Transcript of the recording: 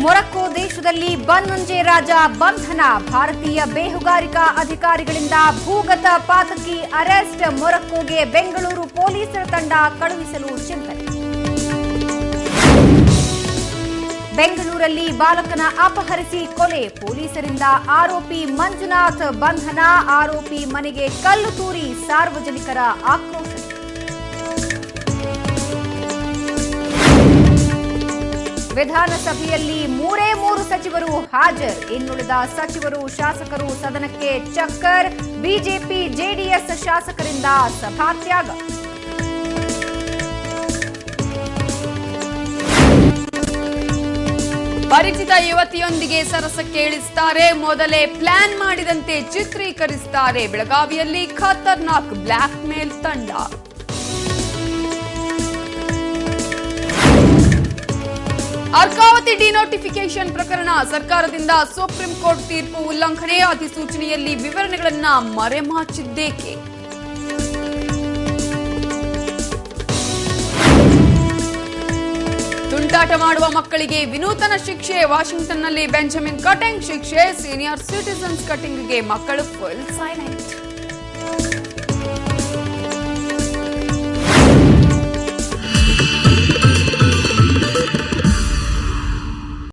ಮೊರಕ್ಕೋ ದೇಶದಲ್ಲಿ ಬನ್ನಂಜೆ ರಾಜ ಬಂಧನ. ಭಾರತೀಯ ಬೇಹುಗಾರಿಕಾ ಅಧಿಕಾರಿಗಳಿಂದ ಭೂಗತ ಪಾತಕಿ ಅರೆಸ್ಟ್. ಮೊರಕ್ಕೋಗೆ ಬೆಂಗಳೂರು ಪೊಲೀಸರ ತಂಡ ಕಳುಹಿಸಲು ಚಿಂತನೆ. ಬೆಂಗಳೂರಲ್ಲಿ ಬಾಲಕನ ಅಪಹರಿಸಿ ಕೊಲೆ. ಪೊಲೀಸರಿಂದ ಆರೋಪಿ ಮಂಜುನಾಥ್ ಬಂಧನ. ಆರೋಪಿ ಮನೆಗೆ ಕಲ್ಲು ತೂರಿ ಸಾರ್ವಜನಿಕರ ಆಕ್ರೋಶ. ವಿಧಾನಸಭೆಯಲ್ಲಿ ಮೂರೇ ಸಚಿವರು ಹಾಜರ್. ಇನ್ನುಳಿದ ಸಚಿವರು ಶಾಸಕರು ಸದನಕ್ಕೆ ಚಕ್ಕರ್. ಬಿಜೆಪಿ ಜೆಡಿಎಸ್ ಶಾಸಕರಿಂದ ಸಭಾತ್ಯಾಗ. ಪರಿಚಿತ ಯುವತಿಯೊಂದಿಗೆ ಸರಸಕ್ಕೆ ಇಳಿಸುತ್ತಾರೆ. ಮೊದಲೇ ಪ್ಲಾನ್ ಮಾಡಿದಂತೆ ಚಿತ್ರೀಕರಿಸುತ್ತಾರೆ. ಬೆಳಗಾವಿಯಲ್ಲಿ ಖತರ್ನಾಕ್ ಬ್ಲಾಕ್ ಮೇಲ್ ತಂಡ. ಅರ್ಕಾವತಿ ಡಿನೋಟಿಫಿಕೇಶನ್ ಪ್ರಕರಣ. ಸರ್ಕಾರದಿಂದ ಸುಪ್ರೀಂ ಕೋರ್ಟ್ ತೀರ್ಪು ಉಲ್ಲಂಘನೆ. ಅಧಿಸೂಚನೆಯಲ್ಲಿ ವಿವರಣೆಗಳನ್ನ ಮರೆಮಾಚಿದ್ದೇಕೆ? ತುಂಟಾಟ ಮಾಡುವ ಮಕ್ಕಳಿಗೆ ವಿನೂತನ ಶಿಕ್ಷೆ. ವಾಷಿಂಗ್ಟನ್ನಲ್ಲಿ ಬೆಂಜಮಿನ್ ಕಟಿಂಗ್ ಶಿಕ್ಷೆ. ಸೀನಿಯರ್ ಸಿಟಿಸನ್ಸ್ ಕಟಿಂಗ್ಗೆ ಮಕ್ಕಳು ಫುಲ್ ಸೈಲೆಂಟ್.